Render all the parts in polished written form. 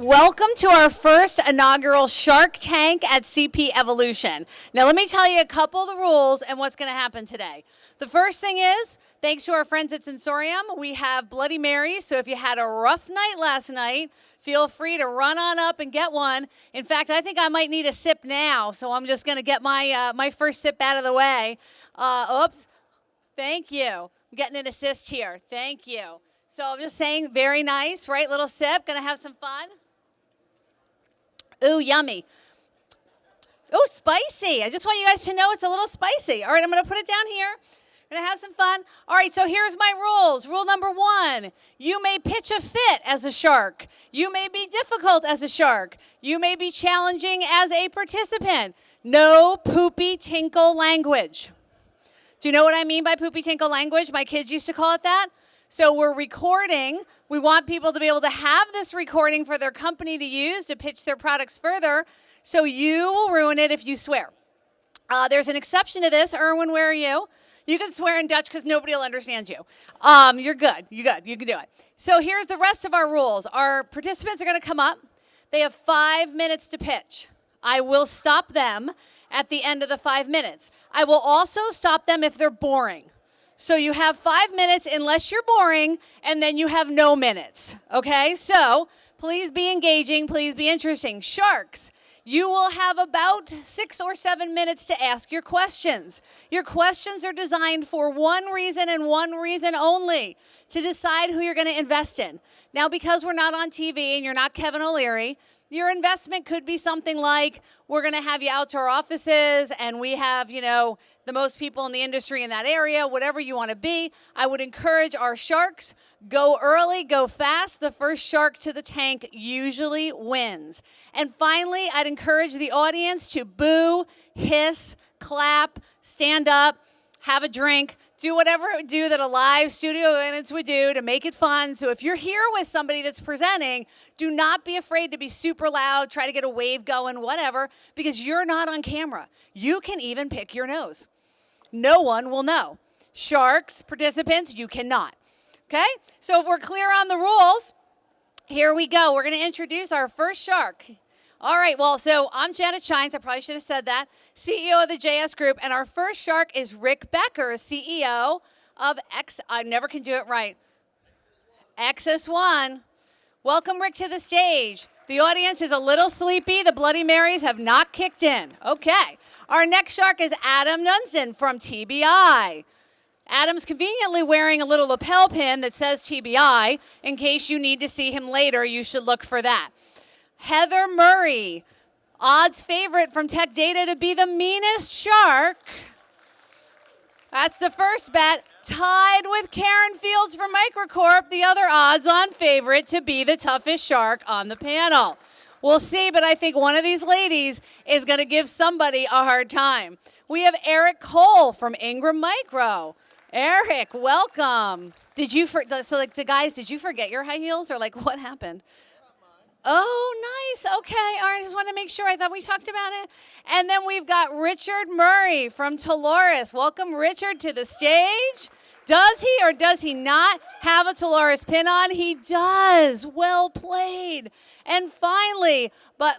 Welcome to our first inaugural Shark Tank at CP Evolution. Now let me tell you a couple of the rules and what's going to happen today. The first thing is, thanks to our friends at Sensorium, we have Bloody Marys, so if you had a rough night last night, feel free to run on up and get one. In fact, I think I might need a sip now, so I'm just going to get my first sip out of the way. Oops. Thank you. I'm getting an assist here. Thank you. So I'm just saying, very nice, right? Little sip, gonna have some fun. Ooh, yummy. Ooh, spicy. I just want you guys to know it's a little spicy. All right, I'm gonna put it down here. Gonna have some fun. All right, so here's my rules. Rule number 1, you may pitch a fit as a shark. You may be difficult as a shark. You may be challenging as a participant. No poopy tinkle language. Do you know what I mean by poopy tinkle language? My kids used to call it that. So we're recording. We want people to be able to have this recording for their company to use to pitch their products further. So you will ruin it if you swear. There's an exception to this. Erwin, where are you? You can swear in Dutch because nobody will understand you. You're good. You're good. You can do it. So here's the rest of our rules. Our participants are going to come up. They have 5 minutes to pitch. I will stop them at the end of the 5 minutes. I will also stop them if they're boring. So you have 5 minutes unless you're boring, and then you have no minutes, okay? So please be engaging, please be interesting. Sharks, you will have about 6 or 7 minutes to ask your questions. Your questions are designed for one reason and one reason only, to decide who you're going to invest in. Now, because we're not on TV and you're not Kevin O'Leary, your investment could be something like, we're going to have you out to our offices and we have, the most people in the industry in that area, whatever you want to be. I would encourage our sharks, go early, go fast. The first shark to the tank usually wins. And finally, I'd encourage the audience to boo, hiss, clap, stand up, have a drink, do whatever it would do that a live studio audience would do to make it fun. So if you're here with somebody that's presenting, do not be afraid to be super loud, try to get a wave going, whatever, because you're not on camera. You can even pick your nose. No one will know. Sharks, participants, you cannot. Okay? So if we're clear on the rules, here we go. We're going to introduce our first shark. All right, well, so I'm Janet Schijns. I probably should have said that. CEO of the JS Group. And our first shark is Rick Becker, CEO of I never can do it right. Axis One. Welcome, Rick, to the stage. The audience is a little sleepy. The Bloody Marys have not kicked in. Okay. Our next shark is Adam Nunson from TBI. Adam's conveniently wearing a little lapel pin that says TBI. In case you need to see him later, you should look for that. Heather Murray, odds favorite from Tech Data to be the meanest shark. That's the first bet. Tied with Karen Fields from Microcorp, the other odds-on favorite to be the toughest shark on the panel. We'll see, but I think one of these ladies is going to give somebody a hard time. We have Eric Cole from Ingram Micro. Eric, welcome. Did you guys, did you forget your high heels or what happened? Oh, nice. Okay. All right. I just want to make sure. I thought we talked about it. And then we've got Richard Murray from Toloris. Welcome, Richard, to the stage. Does he or does he not have a Toloris pin on? He does. Well played. And finally, but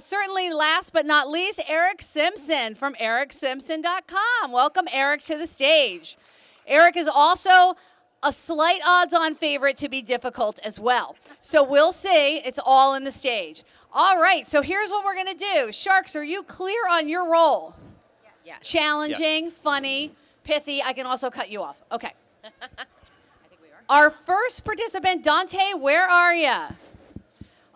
certainly last but not least, Eric Simpson from ericsimpson.com. Welcome, Eric, to the stage. Eric is also a slight odds-on favorite to be difficult as well. So we'll see. It's all in the stage. All right, so here's what we're going to do. Sharks, are you clear on your role? Yeah. Challenging, yes. Funny, pithy. I can also cut you off. Okay. I think we are. Our first participant, Dante, where are you?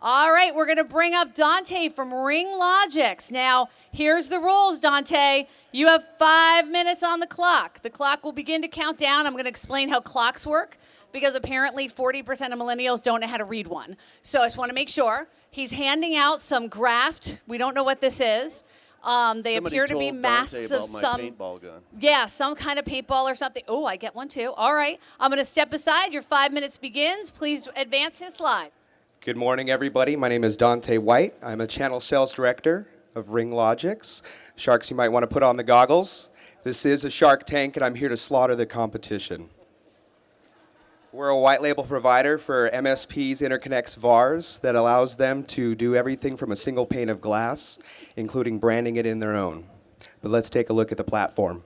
All right, we're going to bring up Dante from Ring Logics. Now, here's the rules, Dante. You have 5 minutes on the clock. The clock will begin to count down. I'm going to explain how clocks work because apparently 40% of millennials don't know how to read one. So I just want to make sure. He's handing out some graft. We don't know what this is. They appear to be masks of some paintball gun. Yeah, some kind of paintball or something. Oh, I get one too. All right. I'm going to step aside. Your 5 minutes begins. Please advance his slide. Good morning, everybody. My name is Dante White. I'm a channel sales director of Ring Logics. Sharks, you might want to put on the goggles. This is a Shark Tank, and I'm here to slaughter the competition. We're a white label provider for MSPs, interconnects, VARs that allows them to do everything from a single pane of glass, including branding it in their own. But let's take a look at the platform.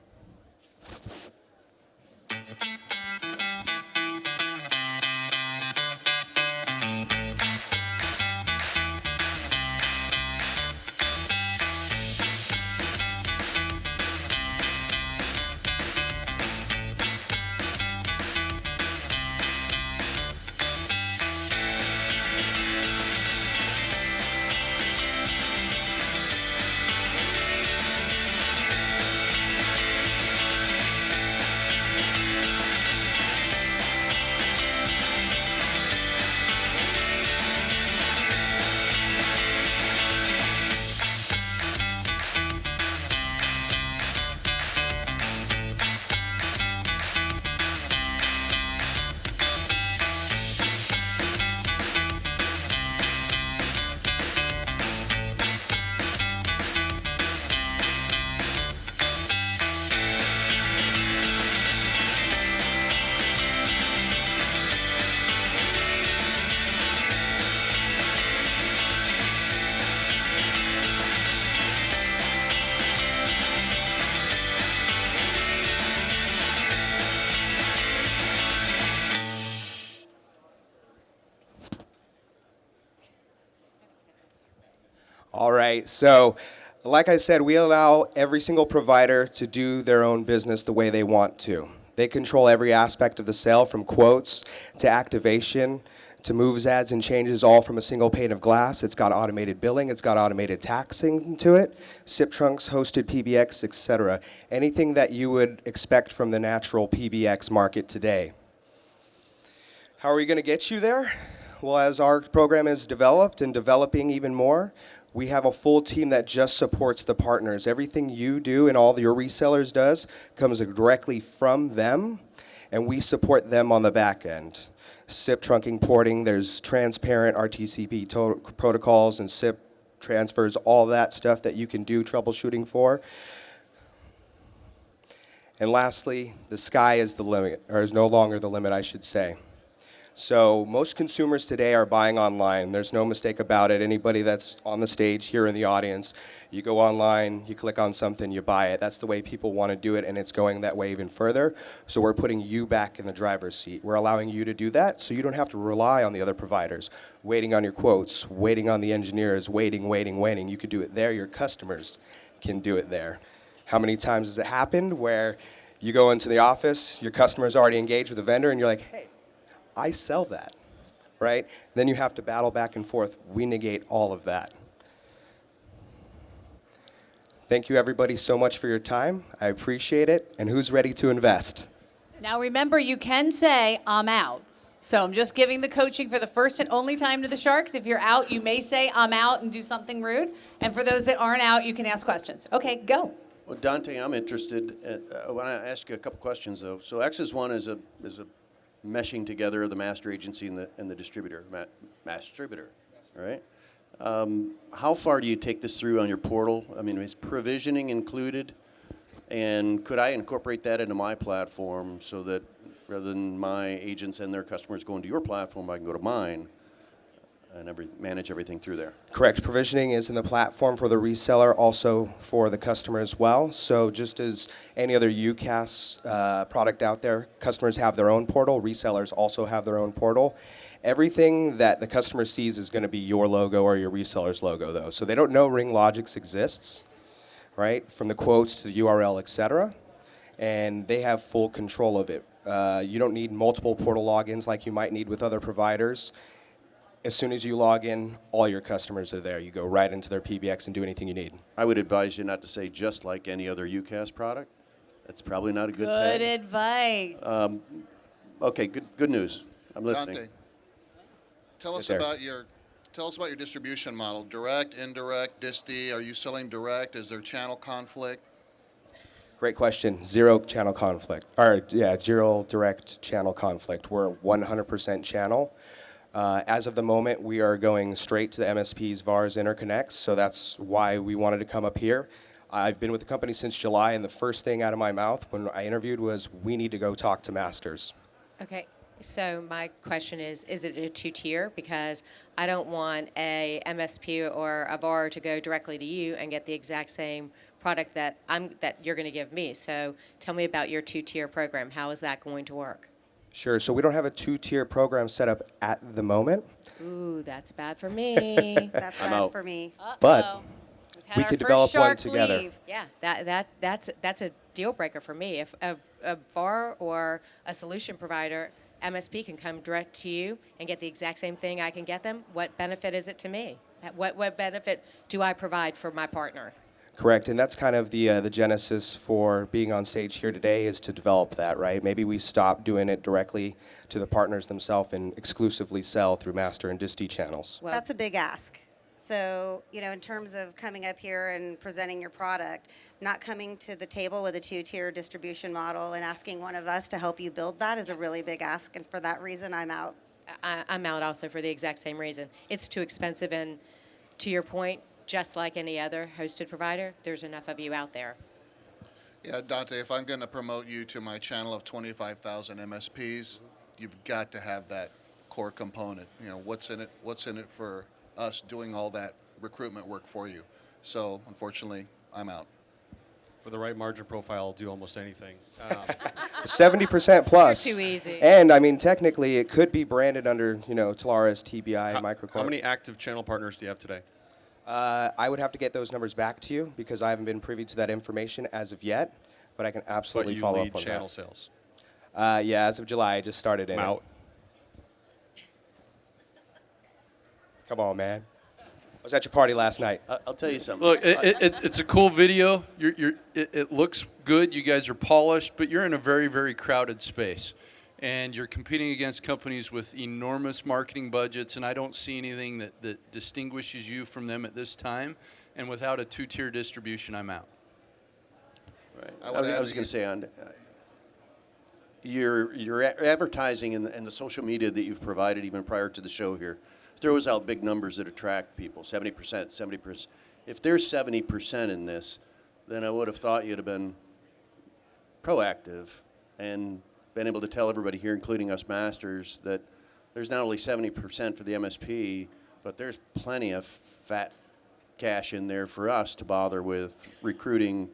All right, so like I said, we allow every single provider to do their own business the way they want to. They control every aspect of the sale, from quotes to activation to moves, ads, and changes, all from a single pane of glass. It's got automated billing, it's got automated taxing to it, SIP trunks, hosted PBX, etc. Anything that you would expect from the natural PBX market today. How are we going to get you there? Well, as our program is developed and developing even more, we have a full team that just supports the partners. Everything you do and all your resellers does comes directly from them, and we support them on the back end. SIP trunking, porting, there's transparent RTCP protocols and SIP transfers, all that stuff that you can do troubleshooting for. And lastly, the sky is the limit, or is no longer the limit, I should say. So most consumers today are buying online. There's no mistake about it. Anybody that's on the stage here in the audience, you go online, you click on something, you buy it. That's the way people want to do it, and it's going that way even further. So we're putting you back in the driver's seat. We're allowing you to do that so you don't have to rely on the other providers, waiting on your quotes, waiting on the engineers, waiting. You could do it there. Your customers can do it there. How many times has it happened where you go into the office, your customer's already engaged with the vendor, and you're like, hey, I sell that, right? Then you have to battle back and forth. We negate all of that. Thank you, everybody, so much for your time. I appreciate it. And who's ready to invest? Now remember, you can say, I'm out. So I'm just giving the coaching for the first and only time to the Sharks. If you're out, you may say, I'm out, and do something rude. And for those that aren't out, you can ask questions. Okay, go. Well, Dante, I'm interested. I want to ask you a couple questions, though. So X's one is a meshing together of the master agency and the distributor, distributor, right? How far do you take this through on your portal? I mean, is provisioning included? And could I incorporate that into my platform so that rather than my agents and their customers going to your platform, I can go to mine and manage everything through there? Correct. Provisioning is in the platform for the reseller, also for the customer as well. So just as any other UCaaS product out there, customers have their own portal, resellers also have their own portal. Everything that the customer sees is going to be your logo or your reseller's logo, though. So they don't know RingLogix exists, right? From the quotes to the URL, etc. And they have full control of it. You don't need multiple portal logins like you might need with other providers. As soon as you log in, all your customers are there. You go right into their PBX and do anything you need. I would advise you not to say just like any other UCaaS product. That's probably not a good tag. Good advice. Okay, good news. I'm listening. Dante, tell us sir. about your distribution model. Direct, indirect, disti. Are you selling direct? Is there channel conflict? Great question. Zero channel conflict. Zero direct channel conflict. We're 100% channel. As of the moment, we are going straight to the MSPs, VARs, interconnects, so that's why we wanted to come up here. I've been with the company since July, and the first thing out of my mouth when I interviewed was, we need to go talk to masters. Okay. So my question is it a two-tier? Because I don't want a MSP or a VAR to go directly to you and get the exact same product that you're going to give me. So tell me about your two-tier program. How is that going to work? Sure. So we don't have a two-tier program set up at the moment, Ooh, that's bad for me. That's I'm bad out. for me. but We've had we our could first develop one shark together. leave. Yeah, that's a deal breaker for me. If a VAR or a solution provider, MSP, can come direct to you and get the exact same thing I can get them, what benefit is it to me? What benefit do I provide for my partner? Correct, and that's kind of the genesis for being on stage here today is to develop that, right? Maybe we stop doing it directly to the partners themselves and exclusively sell through master and disty channels. Well, That's a big ask. So, in terms of coming up here and presenting your product, not coming to the table with a two-tier distribution model and asking one of us to help you build that is a really big ask, and for that reason, I'm out. I'm out also for the exact same reason. It's too expensive, and to your point, just like any other hosted provider, there's enough of you out there. Yeah, Dante, if I'm going to promote you to my channel of 25,000 MSPs, you've got to have that core component. What's in it? What's in it for us doing all that recruitment work for you? So, unfortunately, I'm out. For the right margin profile, I'll do almost anything. 70% plus. You're too easy. And I mean, technically, it could be branded under, Talaris, TBI, Microcorp. How many active channel partners do you have today? I would have to get those numbers back to you because I haven't been privy to that information as of yet, but I can But absolutely you follow lead up on channel that. sales. Yeah, as of July, I just started in. I'm out. Come on, man. I was at your party last night. I'll tell you something. Look, it's a cool video. It looks good. You guys are polished, but you're in a very, very crowded space. And you're competing against companies with enormous marketing budgets, and I don't see anything that distinguishes you from them at this time. And without a two-tier distribution, I'm out. Right. I would add I was that going to say on your advertising and the social media that you've provided even prior to the show here throws out big numbers that attract people. 70%. If there's 70% in this, then I would have thought you'd have been proactive and been able to tell everybody here, including us masters, that there's not only 70% for the MSP, but there's plenty of fat cash in there for us to bother with recruiting,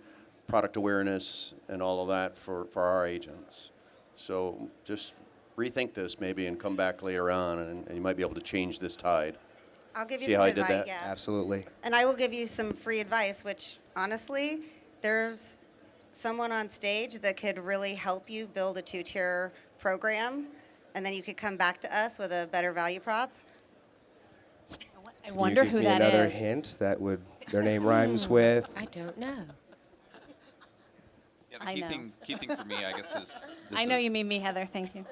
product awareness, and all of that for our agents. So just rethink this maybe and come back later on, and you might be able to change this tide. I'll give you See some how I did advice. that? Yeah. Absolutely. And I will give you some free advice, which honestly, there's someone on stage that could really help you build a two-tier program, and then you could come back to us with a better value prop. I wonder Can you who give me that another is. hint that would their name rhymes with? I don't know. Yeah, the I key know. thing for me, I guess, is this I know is- you mean me, Heather. Thank you.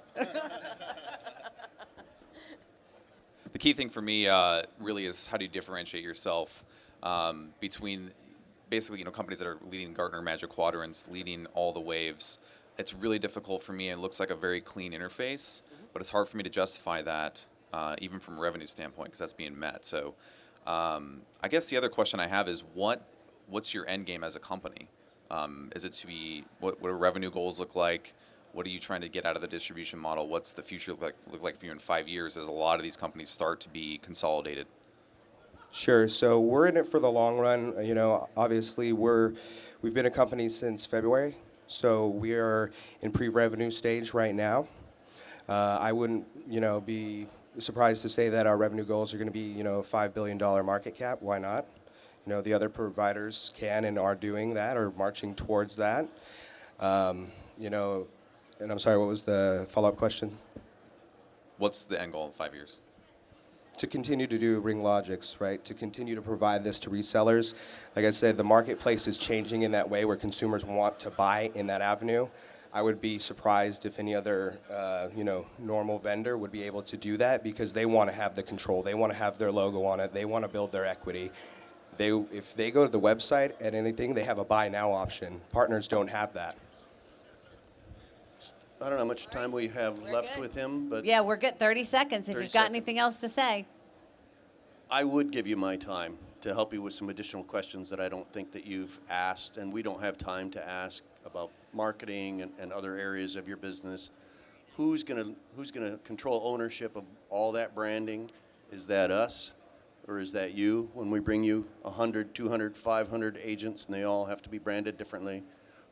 The key thing for me really is how do you differentiate yourself between basically companies that are leading Gartner Magic Quadrants, leading all the waves. It's really difficult for me. It looks like a very clean interface, but it's hard for me to justify that even from a revenue standpoint because that's being met. So I guess the other question I have is what's your end game as a company? Is it to be what do revenue goals look like? What are you trying to get out of the distribution model? What's the future look like for you in 5 years as a lot of these companies start to be consolidated? Sure. So we're in it for the long run. Obviously we've been a company since February, so we are in pre-revenue stage right now. I wouldn't, be surprised to say that our revenue goals are going to be, $5 billion market cap. Why not? The other providers can and are doing that or marching towards that. And I'm sorry, what was the follow-up question? What's the end goal in 5 years? To continue to do Ring Logics, right? To continue to provide this to resellers. Like I said, the marketplace is changing in that way where consumers want to buy in that avenue. I would be surprised if any other, normal vendor would be able to do that because they want to have the control. They want to have their logo on it. They want to build their equity. If they go to the website and anything, they have a buy now option. Partners don't have that. I don't know how much time we have left good. with him, but Yeah, we're good. 30 seconds. If 30 you've got seconds. anything else to say. I would give you my time to help you with some additional questions that I don't think that you've asked, and we don't have time to ask about marketing and other areas of your business. who's gonna control ownership of all that branding? Is that us, or is that you? When we bring you 100, 200, 500 agents, and they all have to be branded differently,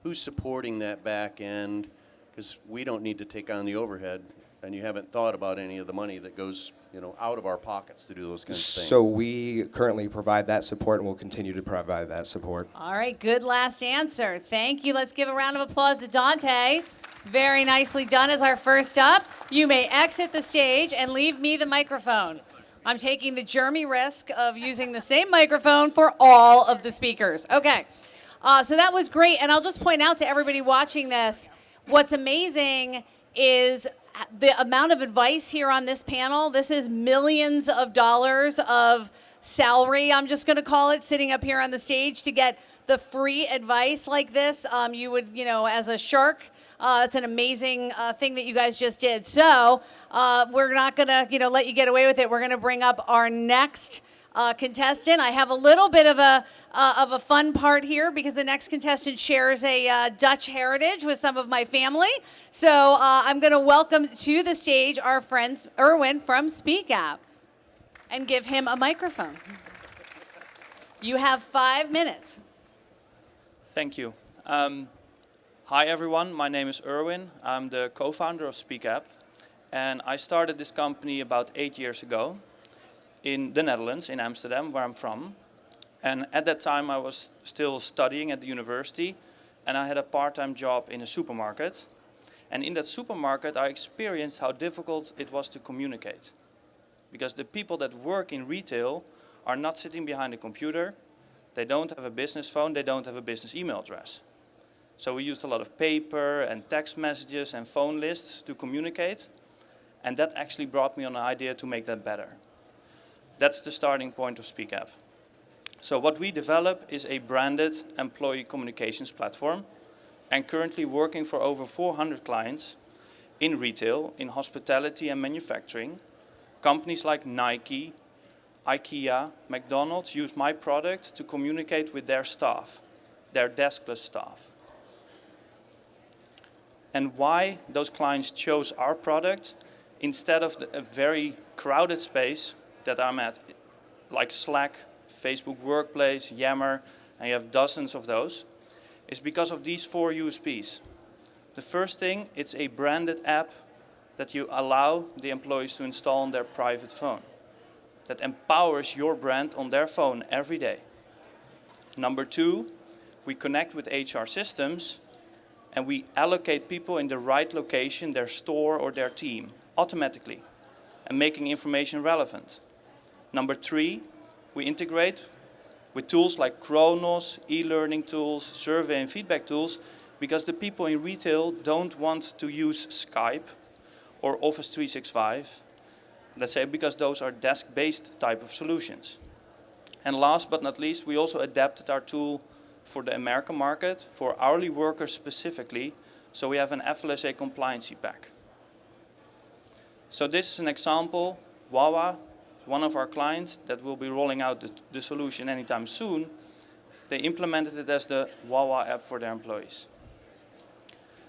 who's supporting that back end? Because we don't need to take on the overhead, and you haven't thought about any of the money that goes, out of our pockets to do those kinds of things. So we currently provide that support and will continue to provide that support. All right, good last answer. Thank you. Let's give a round of applause to Dante. Very nicely done as our first up. You may exit the stage and leave me the microphone. I'm taking the Jeremy risk of using the same microphone for all of the speakers. Okay, so that was great. And I'll just point out to everybody watching this, what's amazing is the amount of advice here on this panel. This is millions of dollars of salary, I'm just going to call it, sitting up here on the stage to get the free advice like this. You would, as a shark, that's an amazing thing that you guys just did. So we're not going to, let you get away with it. We're going to bring up our next contestant. I have a little bit of a fun part here because the next contestant shares a Dutch heritage with some of my family. So I'm going to welcome to the stage our friend Erwin from Speak App and give him a microphone. You have 5 minutes. Thank you. Hi everyone, my name is Erwin. I'm the co-founder of Speak App, and I started this company about 8 years ago in the Netherlands, in Amsterdam, where I'm from. And at that time I was still studying at the university, and I had a part-time job in a supermarket. And in that supermarket I experienced how difficult it was to communicate. Because the people that work in retail are not sitting behind a computer, they don't have a business phone, they don't have a business email address. So we used a lot of paper and text messages and phone lists to communicate, and that actually brought me on an idea to make that better. That's the starting point of Speak App. So what we develop is a branded employee communications platform, and currently working for over 400 clients in retail, in hospitality and manufacturing. Companies like Nike, IKEA, McDonald's use my product to communicate with their staff, their deskless staff. And why those clients chose our product instead of a very crowded space that I'm at, like Slack, Facebook Workplace, Yammer, and you have dozens of those, is because of these 4 USPs. The first thing, it's a branded app that you allow the employees to install on their private phone, that empowers your brand on their phone every day. Number 2, we connect with HR systems and we allocate people in the right location, their store or their team, automatically, and making information relevant. Number 3, we integrate with tools like Kronos, e-learning tools, survey and feedback tools, because the people in retail don't want to use Skype or Office 365, let's say, because those are desk-based type of solutions. And last but not least, we also adapted our tool for the American market, for hourly workers specifically, so we have an FLSA compliancy pack. So this is an example. Wawa, one of our clients that will be rolling out the solution anytime soon, they implemented it as the Wawa app for their employees.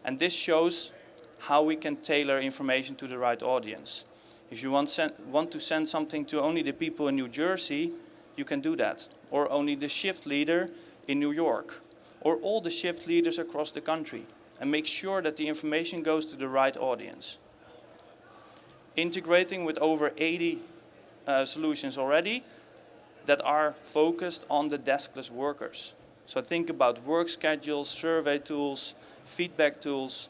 And this shows how we can tailor information to the right audience. If you want to send something to only the people in New Jersey, you can do that. Or only the shift leader in New York. Or all the shift leaders across the country. And make sure that the information goes to the right audience. Integrating with over 80 solutions already that are focused on the deskless workers. So think about work schedules, survey tools, feedback tools.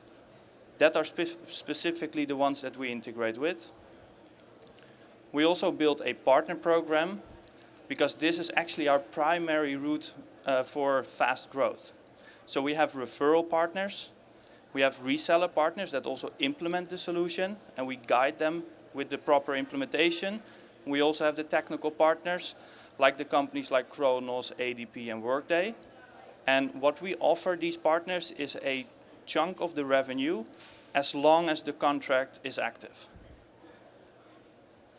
That are specifically the ones that we integrate with. We also built a partner program because this is actually our primary route for fast growth. So we have referral partners, we have reseller partners that also implement the solution and we guide them with the proper implementation. We also have the technical partners like the companies like Kronos, ADP and Workday. And what we offer these partners is a chunk of the revenue as long as the contract is active.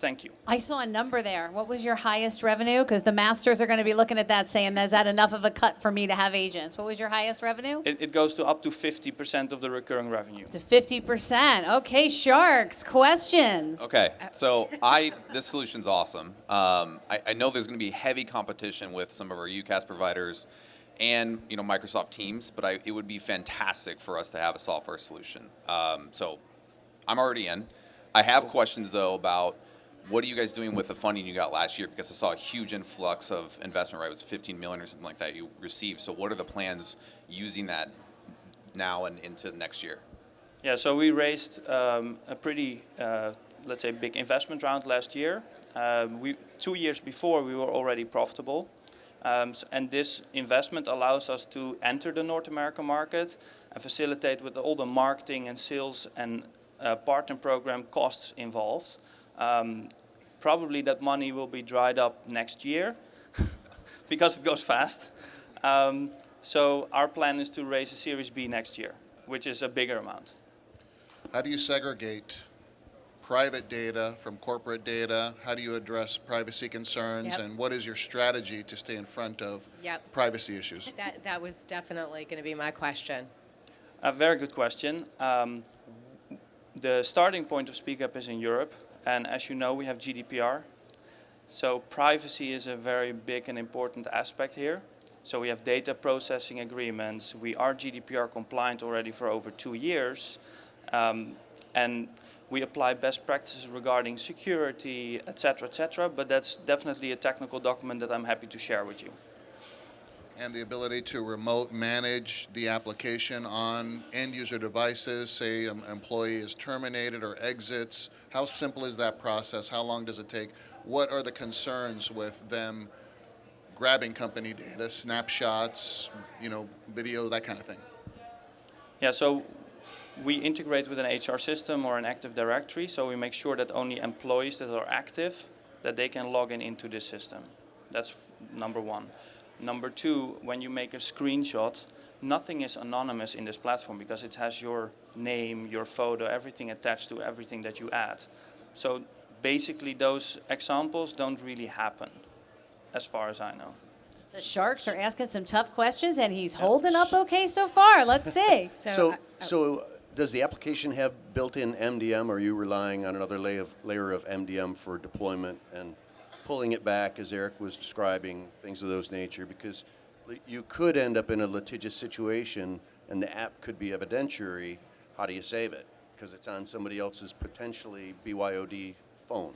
Thank you. I saw a number there. What was your highest revenue? Because the masters are going to be looking at that saying, is that enough of a cut for me to have agents? What was your highest revenue? It goes to up to 50% of the recurring revenue. To 50%. Okay, Sharks, questions? Okay, so this solution's awesome. I know there's going to be heavy competition with some of our UCaaS providers and Microsoft Teams, but it would be fantastic for us to have a software solution. So I'm already in. I have questions though about what are you guys doing with the funding you got last year? Because I saw a huge influx of investment, right? It was 15 million or something like that you received. So what are the plans using that now and into next year? Yeah, so we raised a pretty, let's say, big investment round last year. 2 years before, we were already profitable. And this investment allows us to enter the North American market and facilitate with all the marketing and sales and partner program costs involved. Probably that money will be dried up next year because it goes fast. So our plan is to raise a Series B next year, which is a bigger amount. How do you segregate private data from corporate data? How do you address privacy concerns? Yep. And what is your strategy to stay in front of Yep. privacy issues? That was definitely going to be my question. A very good question. The starting point of SpeakUp is in Europe, and as you know, we have GDPR. So privacy is a very big and important aspect here. So we have data processing agreements. We are GDPR compliant already for over 2 years, and we apply best practices regarding security, etc., but that's definitely a technical document that I'm happy to share with you. And the ability to remote manage the application on end user devices, say an employee is terminated or exits. How simple is that process? How long does it take? What are the concerns with them grabbing company data, snapshots, video, that kind of thing? Yeah, so we integrate with an HR system or an Active Directory, so we make sure that only employees that are active, that they can log into this system. That's number one. Number two, when you make a screenshot, nothing is anonymous in this platform because it has your name, your photo, everything attached to everything that you add. So basically those examples don't really happen, as far as I know. The Sharks are asking some tough questions, and he's holding up okay so far. Let's see. So does the application have built-in MDM, or are you relying on another layer of MDM for deployment and pulling it back, as Eric was describing, things of those nature? Because you could end up in a litigious situation, and the app could be evidentiary. How do you save it? Because it's on somebody else's potentially BYOD phone.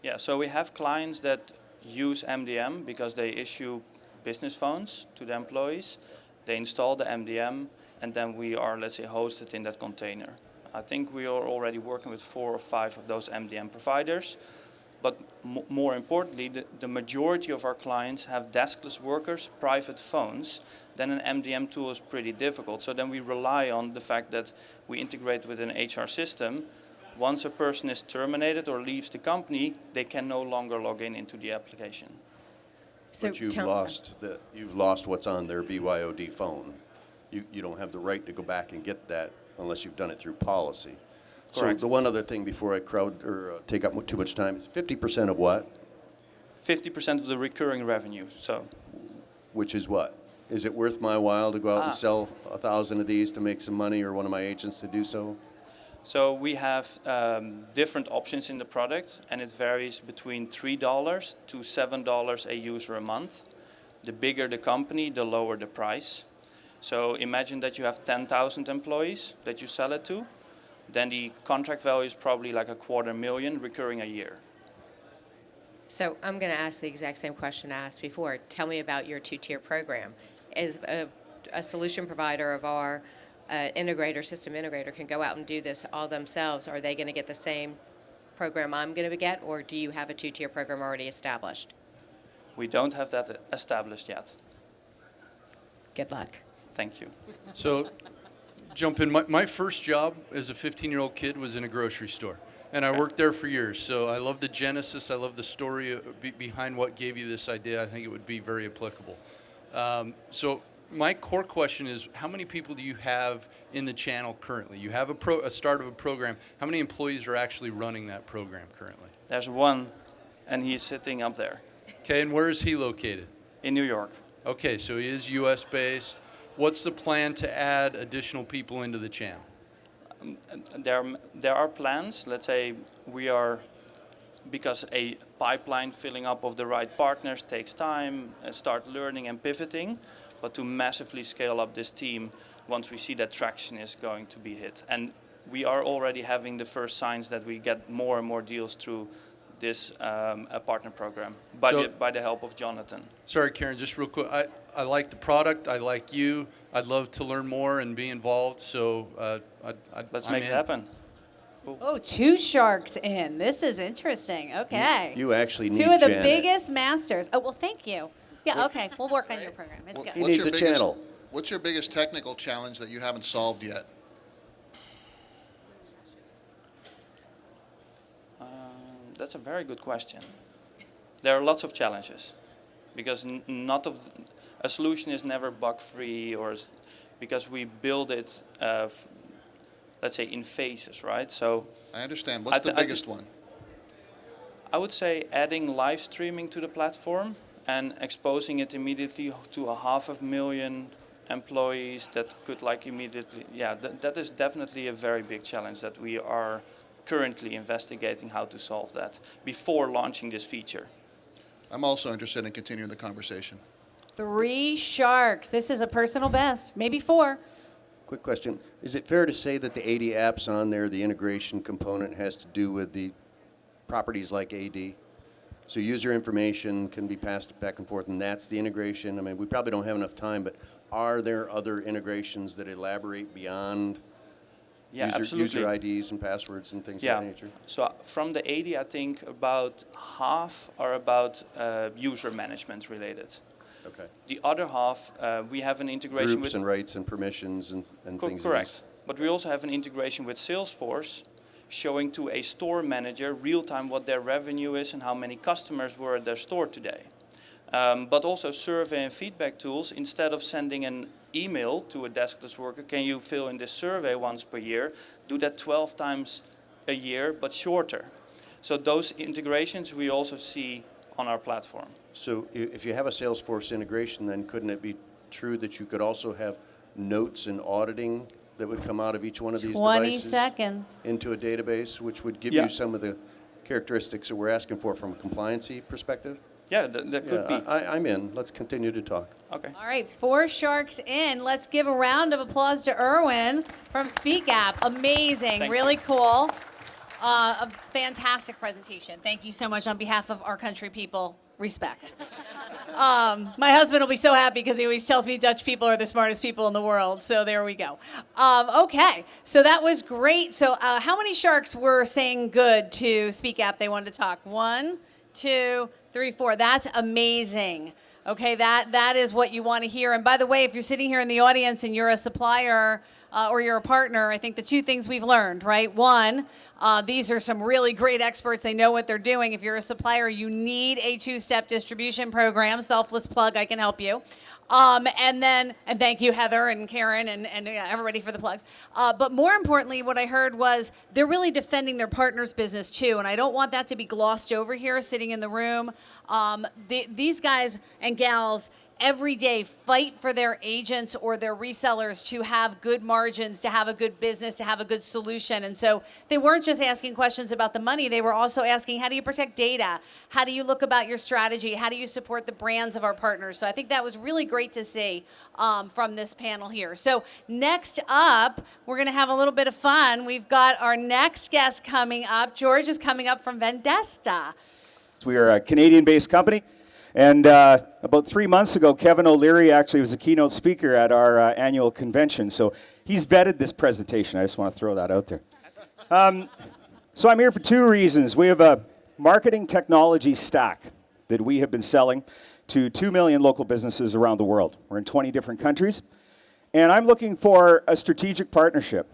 Yeah, so we have clients that use MDM because they issue business phones to the employees. They install the MDM, and then we are, let's say, hosted in that container. I think we are already working with 4 or 5 of those MDM providers. But more importantly, the majority of our clients have deskless workers, private phones. Then an MDM tool is pretty difficult. So then we rely on the fact that we integrate with an HR system. Once a person is terminated or leaves the company, they can no longer log into the application. So But you've lost what's on their BYOD phone. You don't have the right to go back and get that unless you've done it through policy. Correct. So the one other thing before I take up too much time is 50% of what? 50% of the recurring revenue. So, Which is what? Is it worth my while to go out and sell 1,000 of these to make some money, or one of my agents to do so? so we have different options in the product, and it varies between $3 to $7 a user a month. The bigger the company, the lower the price. So imagine that you have 10,000 employees that you sell it to. Then the contract value is probably like $250,000 recurring a year. So I'm going to ask the exact same question I asked before. Tell me about your 2-tier program. As a solution provider of our system integrator can go out and do this all themselves, are they going to get the same program I'm going to get, or do you have a 2-tier program already established? We don't have that established yet. Good luck. Thank you. So, jump in. My first job as a 15-year-old kid was in a grocery store, and I worked there for years. So I love the genesis. I love the story behind what gave you this idea. I think it would be very applicable. So my core question is, how many people do you have in the channel currently? You have a start of a program. How many employees are actually running that program currently? There's one, and he's sitting up there Okay, and where is he located? in New York. Okay, so he is U.S. based. What's the plan to add additional people into the channel? There are plans. Let's say we are, because a pipeline filling up of the right partners takes time, start learning and pivoting, but to massively scale up this team once we see that traction is going to be hit. And we are already having the first signs that we get more and more deals through this partner program by the help of Jonathan. Sorry, Karen, just real quick. I like the product. I like you. I'd love to learn more and be involved. So Let's I'm make it in. happen. Oh, 2 sharks in. This is interesting. Okay. You actually need 2 of the Janet. biggest masters. Oh, well, thank you. Yeah, okay. We'll work on your program. It's good. He needs a channel. What's your biggest technical challenge that you haven't solved yet? That's a very good question. There are lots of challenges, because a solution is never bug-free, because we build it, let's say, in phases, right? So I understand. What's the biggest one? I would say adding live streaming to the platform and exposing it immediately to 500,000 employees that could immediately, that is definitely a very big challenge that we are currently investigating how to solve that before launching this feature. I'm also interested in continuing the conversation. 3 sharks. This is a personal best. Maybe 4. Quick question. Is it fair to say that the 80 apps on there, the integration component has to do with the properties like AD? So user information can be passed back and forth, and that's the integration? I mean, we probably don't have enough time, but are there other integrations that elaborate beyond user IDs and passwords and things of that nature? So from the 80, I think about half are about user management related. Okay. The other half, we have an integration Groups with and rights and permissions and things. Correct. But we also have an integration with Salesforce, showing to a store manager real-time what their revenue is and how many customers were at their store today. But also survey and feedback tools. Instead of sending an email to a deskless worker, can you fill in this survey once per year? Do that 12 times a year, but shorter. So those integrations we also see on our platform. So if you have a Salesforce integration, then couldn't it be true that you could also have notes and auditing that would come out of each one of these 20 devices seconds. into a database, which would give Yeah. you some of the characteristics that we're asking for from a compliancy perspective? Yeah, that could be. I'm in. Let's continue to talk. Okay. All right, 4 sharks in. Let's give a round of applause to Erwin from Speak App. Amazing, Thank really cool. A fantastic presentation. Thank you so much on behalf of our country people. Respect. My husband will be so happy because he always tells me Dutch people are the smartest people in the world. So there we go. Okay, so that was great. So how many sharks were saying good to Speak App? They wanted to talk. 1, 2, 3, 4. That's amazing. Okay, that is what you want to hear. And by the way, if you're sitting here in the audience and you're a supplier or you're a partner, I think the 2 things we've learned, right? 1, these are some really great experts. They know what they're doing. If you're a supplier, you need a 2-step distribution program. Selfless plug, I can help you. And thank you, Heather and Karen and everybody for the plugs. But more importantly, what I heard was they're really defending their partner's business too. And I don't want that to be glossed over here sitting in the room. These guys and gals every day fight for their agents or their resellers to have good margins, to have a good business, to have a good solution. And so they weren't just asking questions about the money. They were also asking, how do you protect data? How do you look about your strategy? How do you support the brands of our partners? So I think that was really great to see from this panel here. So next up, we're going to have a little bit of fun. We've got our next guest coming up. George is coming up from Vendesta. We are a Canadian-based company. And about 3 months ago, Kevin O'Leary actually was a keynote speaker at our annual convention. So he's vetted this presentation. I just want to throw that out there. So I'm here for 2 reasons. We have a marketing technology stack that we have been selling to 2 million local businesses around the world. We're in 20 different countries. And I'm looking for a strategic partnership.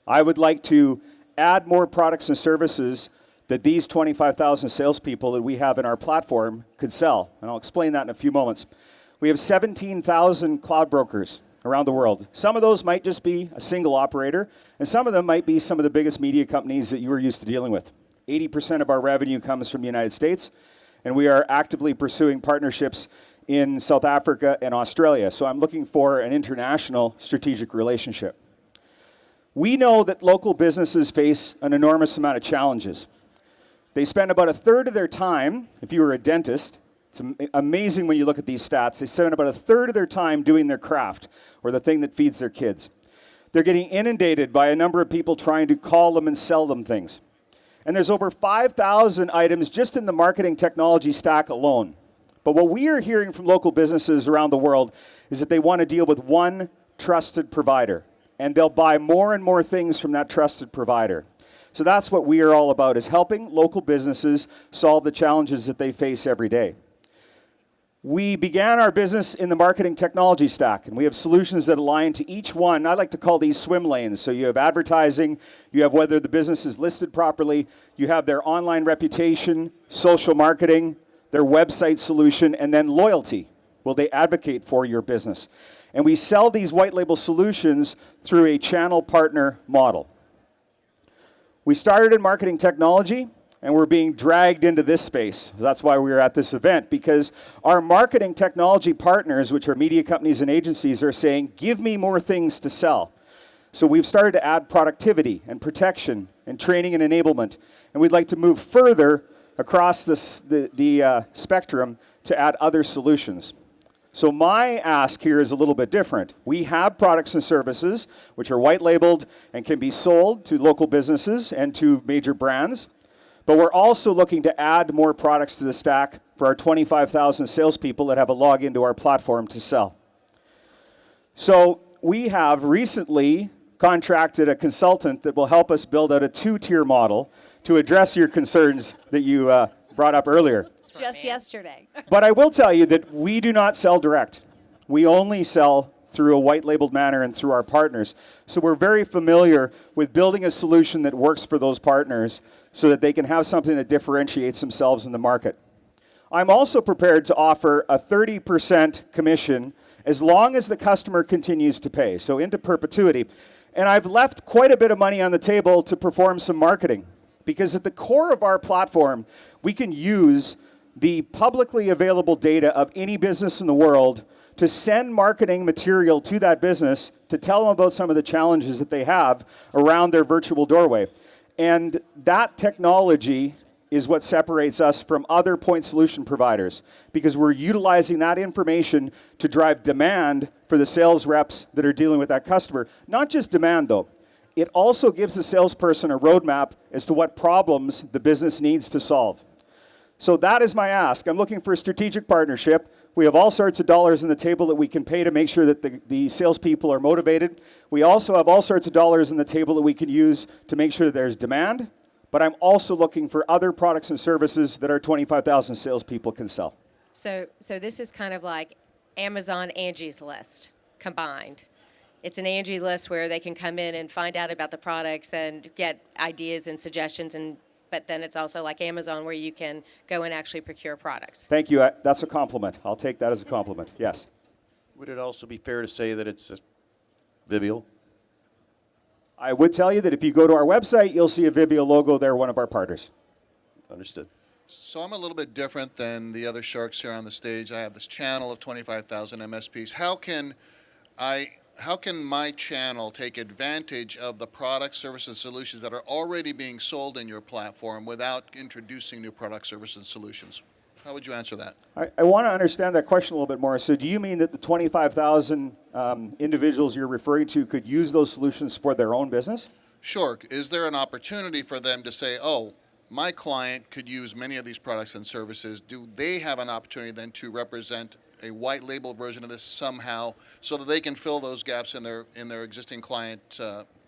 I would like to add more products and services that these 25,000 salespeople that we have in our platform could sell. And I'll explain that in a few moments. We have 17,000 cloud brokers around the world. Some of those might just be a single operator, and some of them might be some of the biggest media companies that you are used to dealing with. 80% of our revenue comes from the United States, and we are actively pursuing partnerships in South Africa and Australia. So I'm looking for an international strategic relationship. We know that local businesses face an enormous amount of challenges. They spend about a third of their time, if you were a dentist, it's amazing when you look at these stats, they spend about a third of their time doing their craft, or the thing that feeds their kids. They're getting inundated by a number of people trying to call them and sell them things. And there's over 5,000 items just in the marketing technology stack alone. But what we are hearing from local businesses around the world is that they want to deal with one trusted provider, and they'll buy more and more things from that trusted provider. So that's what we are all about, is helping local businesses solve the challenges that they face every day. We began our business in the marketing technology stack, and we have solutions that align to each one. I like to call these swim lanes. So you have advertising, you have whether the business is listed properly, you have their online reputation, social marketing, their website solution, and then loyalty. Will they advocate for your business? And we sell these white label solutions through a channel partner model. We started in marketing technology, and we're being dragged into this space. That's why we are at this event, because our marketing technology partners, which are media companies and agencies, are saying, give me more things to sell. So we've started to add productivity and protection and training and enablement. And we'd like to move further across the spectrum to add other solutions. So my ask here is a little bit different. We have products and services which are white labeled and can be sold to local businesses and to major brands. But we're also looking to add more products to the stack for our 25,000 salespeople that have a login to our platform to sell. So we have recently contracted a consultant that will help us build out a two-tier model to address your concerns that you brought up earlier. Just yesterday. But I will tell you that we do not sell direct. We only sell through a white labeled manner and through our partners. So we're very familiar with building a solution that works for those partners so that they can have something that differentiates themselves in the market. I'm also prepared to offer a 30% commission as long as the customer continues to pay, so into perpetuity. And I've left quite a bit of money on the table to perform some marketing, because at the core of our platform, we can use the publicly available data of any business in the world to send marketing material to that business to tell them about some of the challenges that they have around their virtual doorway. And that technology is what separates us from other point solution providers, because we're utilizing that information to drive demand for the sales reps that are dealing with that customer. Not just demand, though. It also gives the salesperson a roadmap as to what problems the business needs to solve. So that is my ask. I'm looking for a strategic partnership. We have all sorts of dollars on the table that we can pay to make sure that the salespeople are motivated. We also have all sorts of dollars on the table that we can use to make sure that there's demand. But I'm also looking for other products and services that our 25,000 salespeople can sell. So this is kind of like Amazon Angie's List combined. It's an Angie List where they can come in and find out about the products and get ideas and suggestions, but then it's also like Amazon where you can go and actually procure products. Thank you. That's a compliment. I'll take that as a compliment. Yes. Would it also be fair to say that it's Vivial? I would tell you that if you go to our website, you'll see a Vivio logo there, one of our partners. Understood. So I'm a little bit different than the other sharks here on the stage. I have this channel of 25,000 MSPs. How can my channel take advantage of the products, services, and solutions that are already being sold in your platform without introducing new products, services, and solutions? How would you answer that? I want to understand that question a little bit more. So do you mean that the 25,000 individuals you're referring to could use those solutions for their own business? Sure. Is there an opportunity for them to say, oh, my client could use many of these products and services? Do they have an opportunity then to represent a white label version of this somehow so that they can fill those gaps in their existing client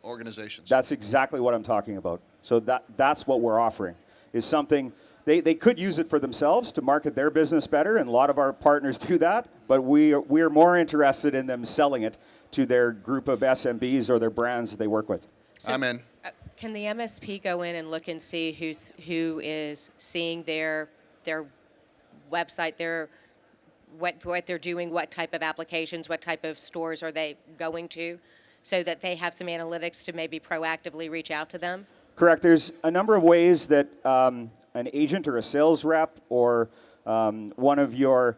organizations? That's exactly what I'm talking about. So that's what we're offering, is something. They could use it for themselves to market their business better, and a lot of our partners do that, but we're more interested in them selling it to their group of SMBs or their brands that they work with. So, I'm in. Can the MSP go in and look and see who is seeing their website, their what they're doing, what type of applications, what type of stores are they going to, so that they have some analytics to maybe proactively reach out to them? Correct. There's a number of ways that an agent or a sales rep or one of your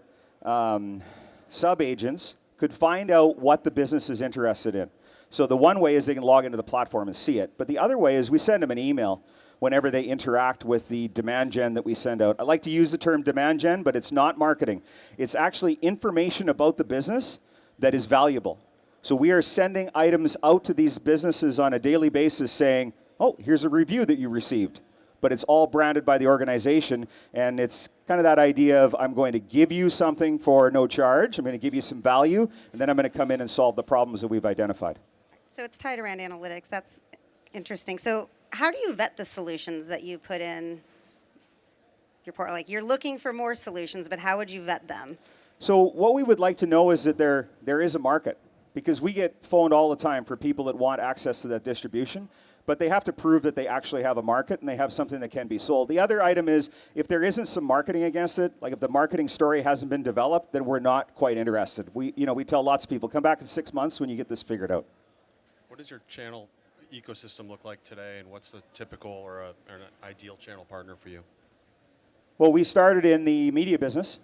sub-agents could find out what the business is interested in. So the one way is they can log into the platform and see it. But the other way is we send them an email whenever they interact with the demand gen that we send out. I like to use the term demand gen, but it's not marketing. It's actually information about the business that is valuable. So we are sending items out to these businesses on a daily basis saying, oh, here's a review that you received. But it's all branded by the organization, and it's kind of that idea of I'm going to give you something for no charge, I'm going to give you some value, and then I'm going to come in and solve the problems that we've identified. So it's tied around analytics. That's interesting. So how do you vet the solutions that you put in your portal? Like, you're looking for more solutions, but how would you vet them? So what we would like to know is that there is a market, because we get phoned all the time for people that want access to that distribution, but they have to prove that they actually have a market and they have something that can be sold. The other item is, if there isn't some marketing against it, like if the marketing story hasn't been developed, then we're not quite interested. We tell lots of people, come back in 6 months when you get this figured out. What does your channel ecosystem look like today, and what's the typical or an ideal channel partner for you? Well, we started in the media business.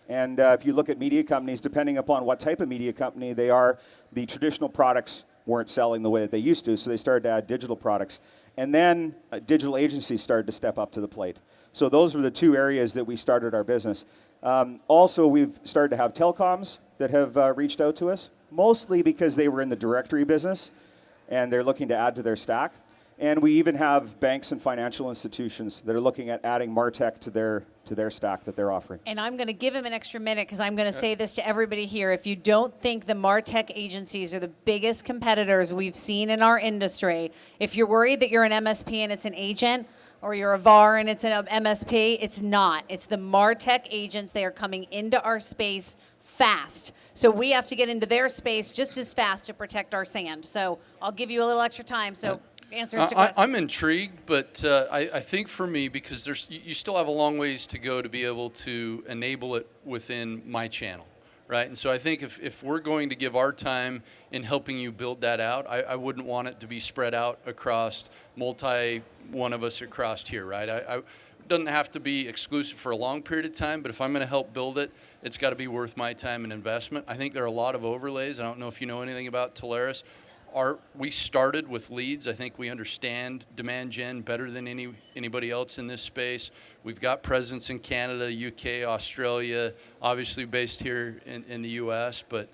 And if you look at media companies, depending upon what type of media company they are, the traditional products weren't selling the way that they used to, so they started to add digital products. And then digital agencies started to step up to the plate. So those were the two areas that we started our business. Also, we've started to have telecoms that have reached out to us, mostly because they were in the directory business, and they're looking to add to their stack. And we even have banks and financial institutions that are looking at adding MarTech to their stack that they're offering. And I'm going to give him an extra minute because I'm going to say this to everybody here. If you don't think the MarTech agencies are the biggest competitors we've seen in our industry, if you're worried that you're an MSP and it's an agent, or you're a VAR and it's an MSP, it's not. It's the MarTech agents. They are coming into our space fast. So we have to get into their space just as fast to protect our sand. So I'll give you a little extra time. So answers to questions. I'm intrigued, but I think for me, because you still have a long ways to go to be able to enable it within my channel, right? And so I think if we're going to give our time in helping you build that out, I wouldn't want it to be spread out across one of us across here, right? It doesn't have to be exclusive for a long period of time, but if I'm going to help build it, it's got to be worth my time and investment. I think there are a lot of overlays. I don't know if you know anything about Teleris. We started with leads. I think we understand demand gen better than anybody else in this space. We've got presence in Canada, UK, Australia, obviously based here in the US. But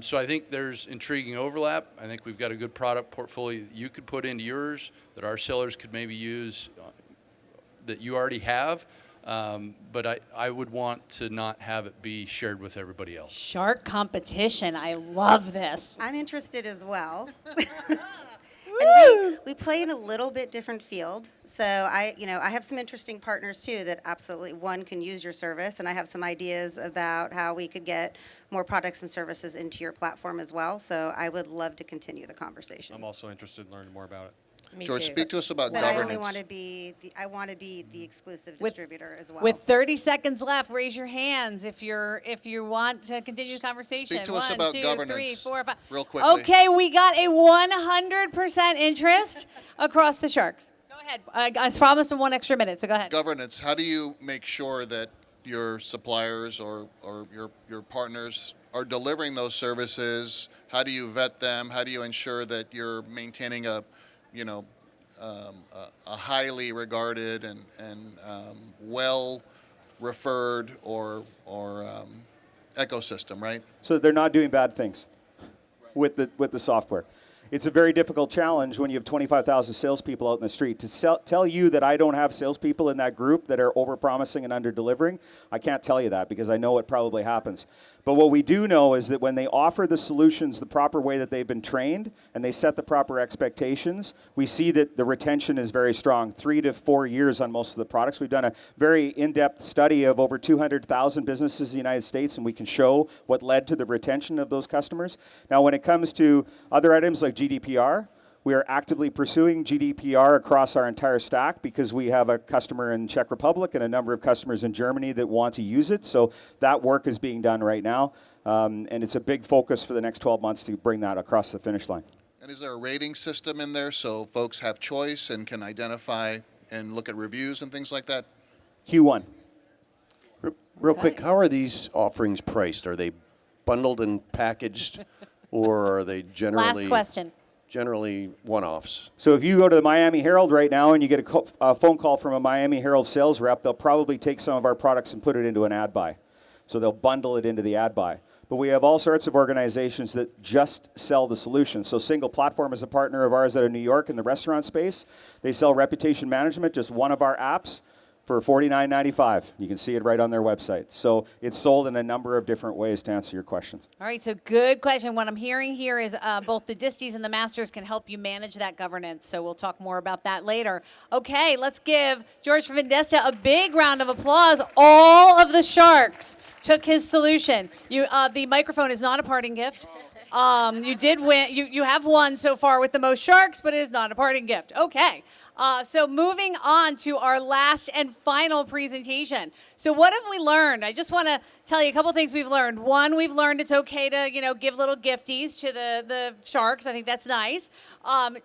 so I think there's intriguing overlap. I think we've got a good product portfolio that you could put into yours, that our sellers could maybe use, that you already have. But I would want to not have it be shared with everybody else. Shark competition. I love this. I'm interested as well. And we play in a little bit different field. So I have some interesting partners too that absolutely, one, can use your service, and I have some ideas about how we could get more products and services into your platform as well. So I would love to continue the conversation. I'm also interested in learning more about it. Me George, too. speak to us about But governance. I only want to be the exclusive distributor as well. With 30 seconds left, raise your hands if you want to continue the conversation. Speak to us 1, about 2, governance 3, 4, 5. real quickly. Okay, we got a 100% interest across the Sharks. Go ahead. I promised him 1 extra minute, so go ahead. Governance, how do you make sure that your suppliers or your partners are delivering those services? How do you vet them? How do you ensure that you're maintaining a highly regarded and well referred or ecosystem, right? So they're not doing bad things with the software. It's a very difficult challenge when you have 25,000 salespeople out in the street. To tell you that I don't have salespeople in that group that are over-promising and under-delivering, I can't tell you that because I know it probably happens. But what we do know is that when they offer the solutions the proper way that they've been trained and they set the proper expectations, we see that the retention is very strong, 3 to 4 years on most of the products. We've done a very in-depth study of over 200,000 businesses in the United States, and we can show what led to the retention of those customers. Now, when it comes to other items like GDPR, We are actively pursuing GDPR across our entire stack because we have a customer in Czech Republic and a number of customers in Germany that want to use it. So that work is being done right now. And it's a big focus for the next 12 months to bring that across the finish line. And is there a rating system in there so folks have choice and can identify and look at reviews and things like that? Q1. Real quick, how are these offerings priced? Are they bundled and packaged, or are they generally Last question. generally one-offs? So if you go to the Miami Herald right now and you get a phone call from a Miami Herald sales rep, they'll probably take some of our products and put it into an ad buy. So they'll bundle it into the ad buy. But we have all sorts of organizations that just sell the solution. So Single Platform is a partner of ours out of New York in the restaurant space. They sell reputation management, just one of our apps, for $49.95. You can see it right on their website. So it's sold in a number of different ways to answer your questions. All right, so good question. What I'm hearing here is both the disties and the masters can help you manage that governance. So we'll talk more about that later. Okay, let's give George from Vendesta a big round of applause. All of the sharks took his solution. The microphone is not a parting gift. You did win. You have won so far with the most sharks, but it is not a parting gift. Okay. So moving on to our last and final presentation. So what have we learned? I just want to tell you a couple things we've learned. One, we've learned it's okay to, give little gifties to the sharks. I think that's nice.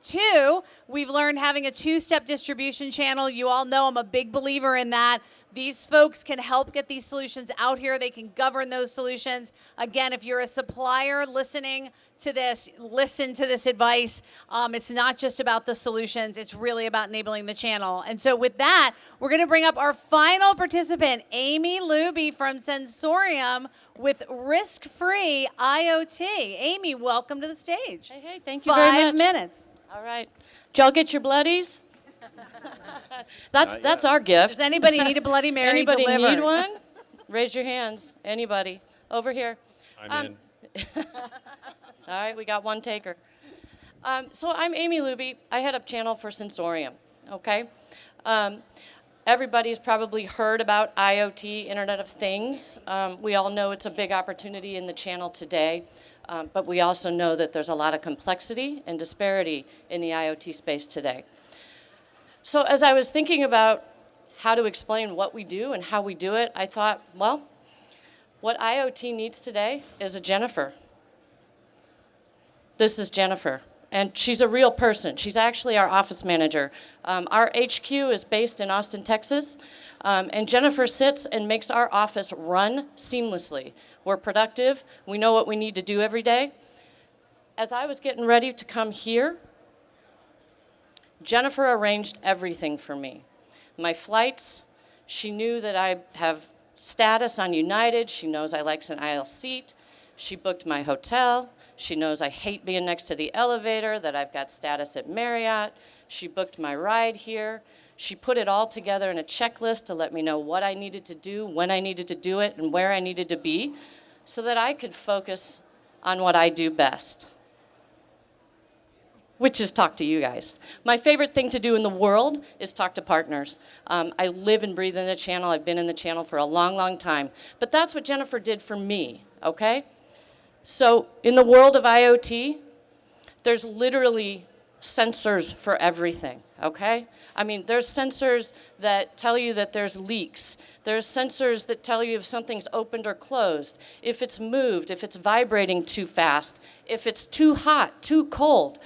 Two, we've learned having a two-step distribution channel. You all know I'm a big believer in that. These folks can help get these solutions out here. They can govern those solutions. Again, if you're a supplier listening to this, listen to this advice. It's not just about the solutions. It's really about enabling the channel. And so with that, we're going to bring up our final participant, Amy Luby from Sensorium with risk-free IoT. Amy, welcome to the stage. Hey, thank you very much. 5 minutes. All right. Did y'all get your bloodies? That's our gift. Does anybody need a Bloody Mary Anybody delivered? need one? Raise your hands. Anybody. Over here. I'm in. All right, we got one taker. So I'm Amy Luby. I head up channel for Sensorium, okay? Everybody's probably heard about IoT, Internet of Things. We all know it's a big opportunity in the channel today, but we also know that there's a lot of complexity and disparity in the IoT space today. So as I was thinking about how to explain what we do and how we do it, I thought, well, what IoT needs today is a Jennifer. This is Jennifer, and she's a real person. She's actually our office manager. Our HQ is based in Austin, Texas, and Jennifer sits and makes our office run seamlessly. We're productive. We know what we need to do every day. As I was getting ready to come here, Jennifer arranged everything for me. My flights, she knew that I have status on United. She knows I like an aisle seat. She booked my hotel. She knows I hate being next to the elevator, that I've got status at Marriott. She booked my ride here. She put it all together in a checklist to let me know what I needed to do, when I needed to do it, and where I needed to be, so that I could focus on what I do best, which is talk to you guys. My favorite thing to do in the world is talk to partners. I live and breathe in the channel. I've been in the channel for a long, long time. But that's what Jennifer did for me, okay? So in the world of IoT, there's literally sensors for everything, okay? I mean, there's sensors that tell you that there's leaks. There's sensors that tell you if something's opened or closed, if it's moved, if it's vibrating too fast, if it's too hot, too cold.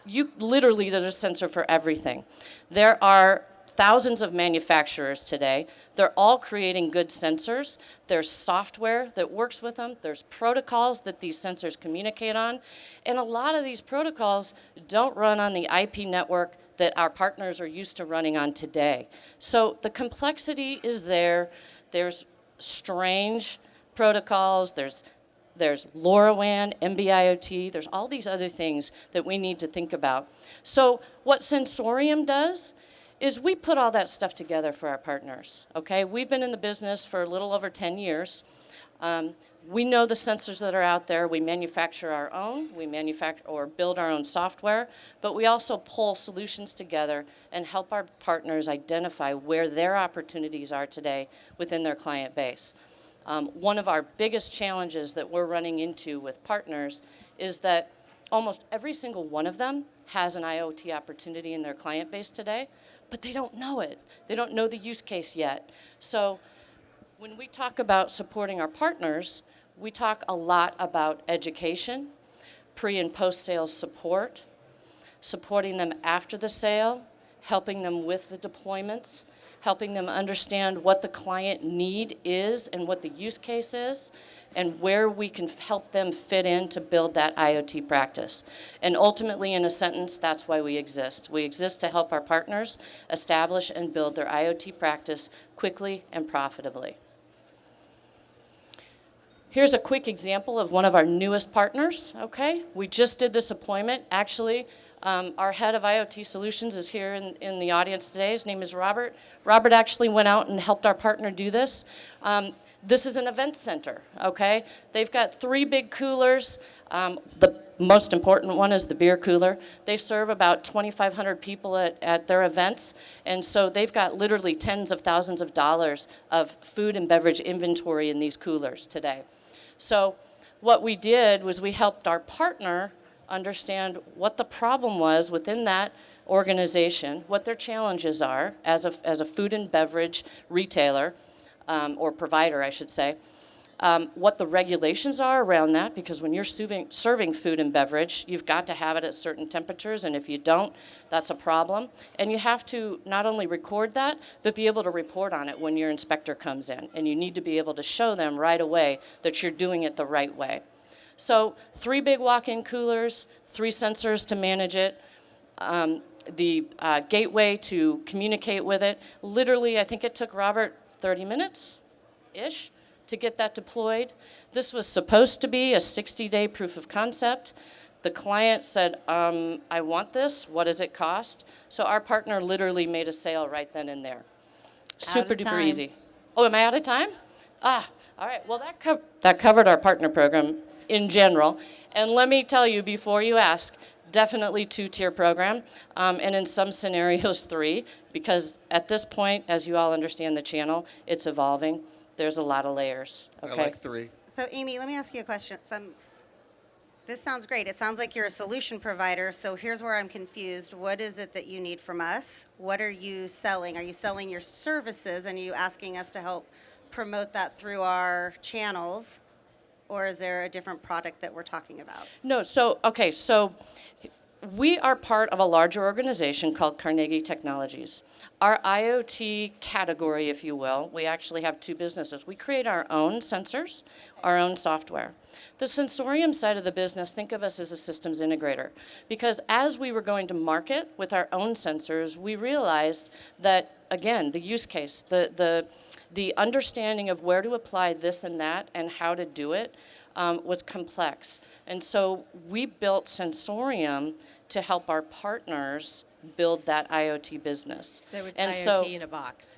There's a sensor for everything. There are thousands of manufacturers today. They're all creating good sensors. There's software that works with them. There's protocols that these sensors communicate on. And a lot of these protocols don't run on the IP network that our partners are used to running on today. So the complexity is there. There's strange protocols. There's LoRaWAN, NB-IoT, there's all these other things that we need to think about. So what Sensorium does is we put all that stuff together for our partners, okay? We've been in the business for a little over 10 years. We know the sensors that are out there. We manufacture our own. We manufacture or build our own software, but we also pull solutions together and help our partners identify where their opportunities are today within their client base. One of our biggest challenges that we're running into with partners is that almost every single one of them has an IoT opportunity in their client base today, but they don't know it. They don't know the use case yet. So when we talk about supporting our partners, we talk a lot about education, pre- and post-sales support, supporting them after the sale, helping them with the deployments, helping them understand what the client need is and what the use case is, and where we can help them fit in to build that IoT practice. And ultimately, in a sentence, that's why we exist. We exist to help our partners establish and build their IoT practice quickly and profitably. Here's a quick example of one of our newest partners, okay? We just did this appointment. Actually, our head of IoT solutions is here in the audience today. His name is Robert. Robert actually went out and helped our partner do this. This is an event center, okay? They've got 3 big coolers. The most important one is the beer cooler. They serve about 2,500 people at their events, and so they've got literally tens of thousands of dollars of food and beverage inventory in these coolers today. So what we did was we helped our partner understand what the problem was within that organization, what their challenges are as a food and beverage retailer, or provider, I should say, what the regulations are around that, because when you're serving food and beverage, you've got to have it at certain temperatures, and if you don't, that's a problem. And you have to not only record that, but be able to report on it when your inspector comes in, and you need to be able to show them right away that you're doing it the right way. So 3 big walk-in coolers, 3 sensors to manage it, the gateway to communicate with it. Literally, I think it took Robert 30 minutes-ish to get that deployed. This was supposed to be a 60-day proof of concept. The client said, I want this, what does it cost? So our partner literally made a sale right then and there. Super duper easy. Oh, am I out of time? All right, well that covered our partner program in general. And let me tell you before you ask, definitely 2-tier program, and in some scenarios 3, because at this point, as you all understand the channel, it's evolving. There's a lot of layers. Okay. I like 3. So Amy, let me ask you a question. This sounds great. It sounds like you're a solution provider. So here's where I'm confused. What is it that you need from us? What are you selling? Are you selling your services, and are you asking us to help promote that through our channels? Or is there a different product that we're talking about? No, so we are part of a larger organization called Carnegie Technologies. Our IoT category, if you will, we actually have 2 businesses. We create our own sensors, our own software. The sensorium side of the business, think of us as a systems integrator. Because as we were going to market with our own sensors, we realized that, again, the use case, the understanding of where to apply this and that and how to do it was complex. And so we built Sensorium to help our partners build that IoT business. So it's and IoT in a box.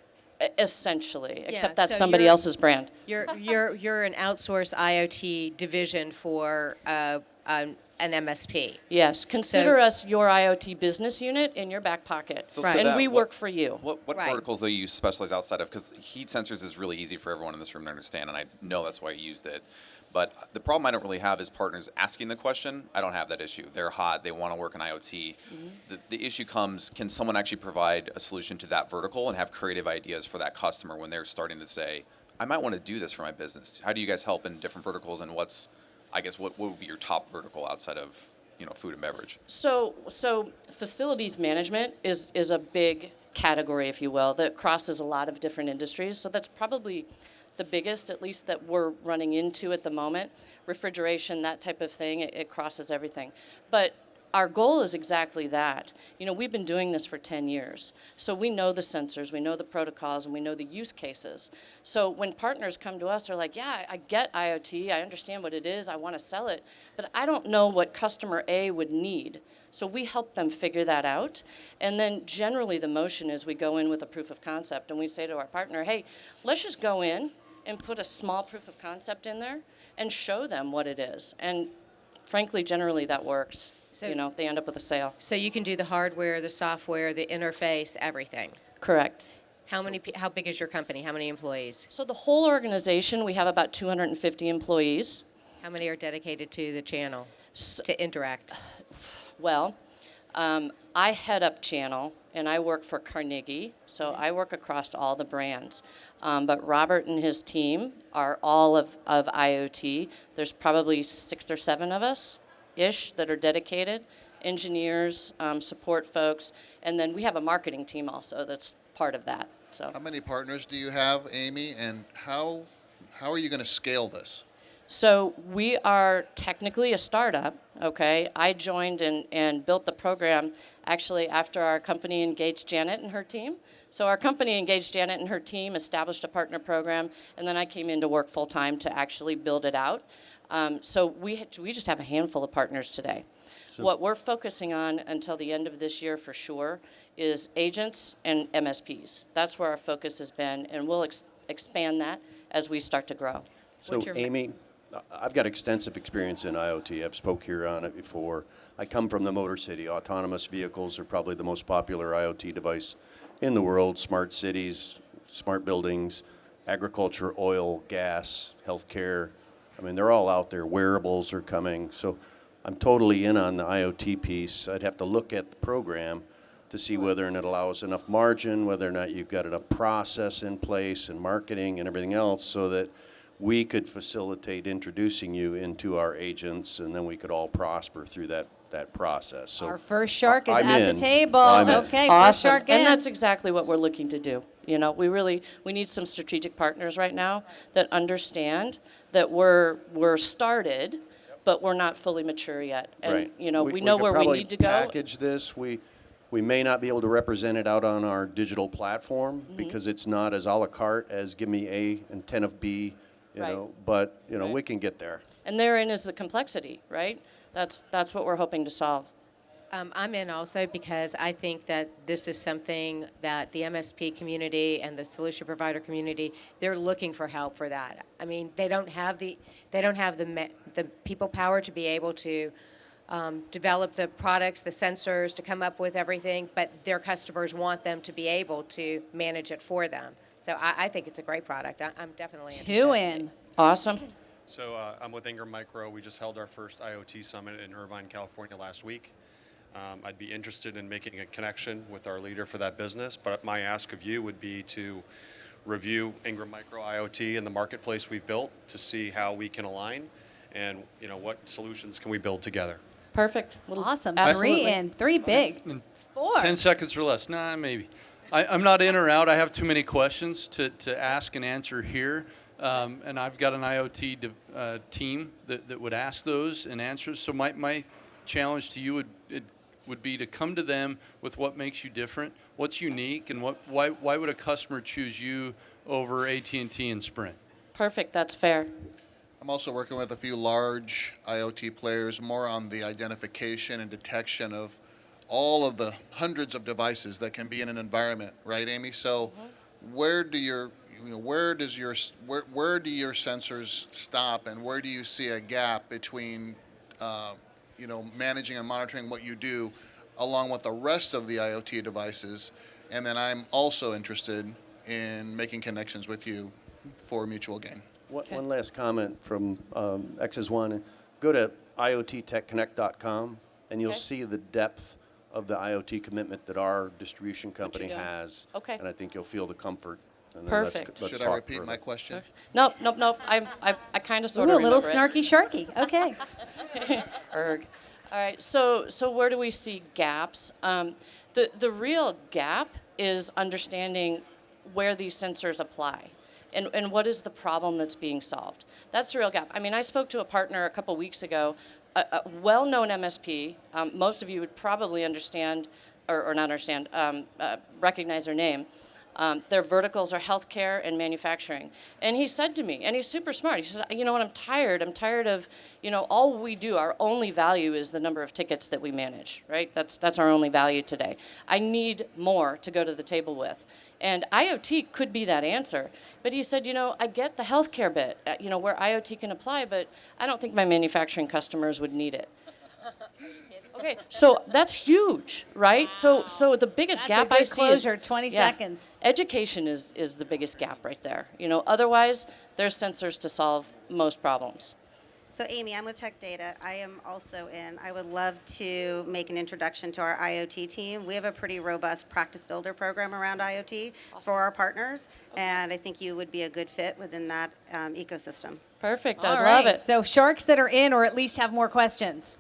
Essentially, Yeah, except that's so somebody else's brand. You're an outsourced IoT division for an MSP. Yes, consider us your IoT business unit in your back pocket. So Right. to And that, we what- work for you. What Right. verticals do you specialize outside of? Because heat sensors is really easy for everyone in this room to understand, and I know that's why you used it. But the problem I don't really have is partners asking the question. I don't have that issue. They're hot. They want to work in IoT. The issue comes, can someone actually provide a solution to that vertical and have creative ideas for that customer when they're starting to say, I might want to do this for my business? How do you guys help in different verticals, and what would be your top vertical outside of food and beverage? So facilities management is a big category, if you will, that crosses a lot of different industries. So that's probably the biggest, at least that we're running into at the moment. Refrigeration, that type of thing, it crosses everything. But our goal is exactly that. We've been doing this for 10 years. So we know the sensors, we know the protocols, and we know the use cases. So when partners come to us, they're like, yeah, I get IoT, I understand what it is, I want to sell it, but I don't know what customer A would need. So we help them figure that out. And then generally the motion is we go in with a proof of concept, and we say to our partner, hey, let's just go in and put a small proof of concept in there and show them what it is. And frankly, generally that works. So- They end up with a sale. So you can do the hardware, the software, the interface, everything. Correct. How big is your company? How many employees? So the whole organization, we have about 250 employees. How many are dedicated to the channel? to interact? Well, I head up channel, and I work for Carnegie, so I work across all the brands. But Robert and his team are all of IoT. There's probably 6 or 7 of us-ish that are dedicated, engineers, support folks, and then we have a marketing team also that's part of that. So. How many partners do you have, Amy, and how are you going to scale this? So we are technically a startup, okay? I joined and built the program actually after our company engaged Janet and her team. So our company engaged Janet and her team, established a partner program, and then I came in to work full-time to actually build it out. So we just have a handful of partners today. What we're focusing on until the end of this year for sure is agents and MSPs. That's where our focus has been, and we'll expand that as we start to grow. So, Amy, I've got extensive experience in IoT. I've spoke here on it before. I come from the Motor City. Autonomous vehicles are probably the most popular IoT device in the world. Smart cities, smart buildings, agriculture, oil, gas, healthcare. I mean, they're all out there. Wearables are coming. So I'm totally in on the IoT piece. I'd have to look at the program to see whether or not it allows enough margin, whether or not you've got enough process in place and marketing and everything else so that we could facilitate introducing you into our agents, and then we could all prosper through that process. So Our first shark is I'm at in. the table. I'm in. Okay, first Awesome. shark in. And that's exactly what we're looking to do. You know, we need some strategic partners right now that understand that we're started, but we're not fully mature yet. And, Right. you know, we could know where we probably need to go. Package this. We may not be able to represent it out on our digital platform Mm-hmm. because it's not as a la carte as give me A and 10 of B, you Right. know, but, you know, Right. we can get there. And therein is the complexity, right? That's what we're hoping to solve. I'm in also because I think that this is something that the MSP community and the solution provider community, they're looking for help for that. I mean, they don't have the people power to be able to develop the products, the sensors, to come up with everything, but their customers want them to be able to manage it for them. So I think it's a great product. I'm definitely interested. 2 in. Awesome. So I'm with Ingram Micro. We just held our first IoT summit in Irvine, California last week. I'd be interested in making a connection with our leader for that business, but my ask of you would be to review Ingram Micro IoT and the marketplace we've built to see how we can align and, you know, what solutions can we build together. Perfect. Awesome. Absolutely. 3 in. 3 big. 4. 10 seconds or less. Nah, maybe. I'm not in or out. I have too many questions to ask and answer here. And I've got an IoT team that would ask those and answer. So my challenge to you would be to come to them with what makes you different, what's unique, and why would a customer choose you over AT&T and Sprint? Perfect. That's fair. I'm also working with a few large IoT players, more on the identification and detection of all of the hundreds of devices that can be in an environment, right, Amy? So, where do your sensors stop, and where do you see a gap between, managing and monitoring what you do, along with the rest of the IoT devices? And then I'm also interested in making connections with you for mutual gain. One last comment from X's One. Go to IoTTechConnect.com, and you'll Okay. see the depth of the IoT commitment that our distribution company doing? has. Okay. And I think you'll feel the comfort. And then Perfect. Let's Should I talk repeat further. my question? Nope. I kind of sort Ooh, of a little remember it. snarky sharky. Okay. Erg. All right, so where do we see gaps? The real gap is understanding where these sensors apply and what is the problem that's being solved. That's the real gap. I mean, I spoke to a partner a couple weeks ago, a well-known MSP. Most of you would probably understand, or not understand, recognize their name. Their verticals are healthcare and manufacturing. And he said to me, and he's super smart, he said, you know what, I'm tired of, all we do, our only value is the number of tickets that we manage, right? That's our only value today. I need more to go to the table with. And IoT could be that answer. But he said, I get the healthcare bit, where IoT can apply, but I don't think my manufacturing customers would need it. Okay, so that's huge, right? So the biggest That's gap a good I see closure, is 20 yeah, seconds. Education is the biggest gap right there. Otherwise there's sensors to solve most problems. So Amy, I'm with Tech Data. I am also in. I would love to make an introduction to our IoT team. We have a pretty robust practice builder program around IoT for our partners, and I think you would be a good fit within that ecosystem. Perfect. All I love right. it. So sharks that are in or at least have more questions.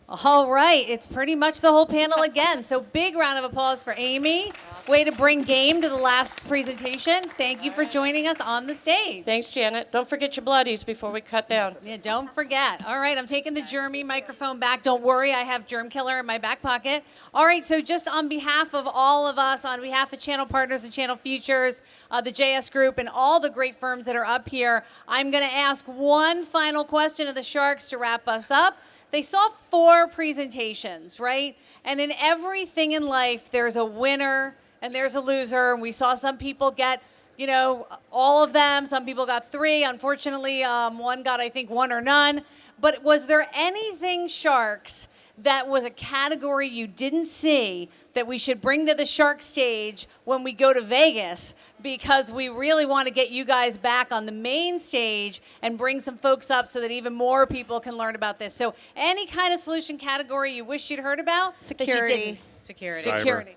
All right. It's pretty much the whole panel again. So big round of applause for Amy. Way to bring game to the last presentation. Thank you for joining us on the stage. Thanks, Janet. Don't forget your bloodies before we cut down. Yeah, don't forget. All right, I'm taking the Germy microphone back. Don't worry, I have Germ Killer in my back pocket. All right, so just on behalf of all of us, on behalf of Channel Partners and Channel Futures, the JS Group, and all the great firms that are up here, I'm going to ask one final question of the Sharks to wrap us up. They saw 4 presentations, right? And in everything in life, there's a winner and there's a loser. And we saw some people get, you know, all of them. Some people got 3. Unfortunately, one got, I think, 1 or none. But was there anything, Sharks, that was a category you didn't see that we should bring to the Shark stage when we go to Vegas, because we really want to get you guys back on the main stage and bring some folks up so that even more people can learn about this. So any kind of solution category you wish you'd heard about? That you Security. didn't? Security. Security.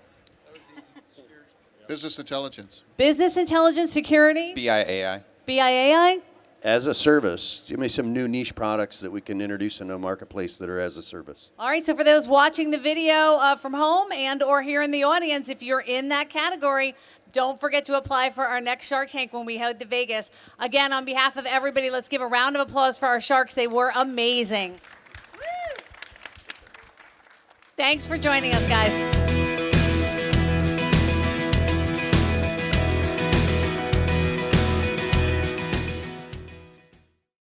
Business intelligence. Business intelligence, security, BIAI. BIAI. As a service, give me some new niche products that we can introduce into a marketplace that are as a service. All right, so for those watching the video from home and or here in the audience, if you're in that category, don't forget to apply for our next Shark Tank when we head to Vegas. Again, on behalf of everybody, let's give a round of applause for our Sharks. They were amazing. Woo! Thanks for joining us, guys.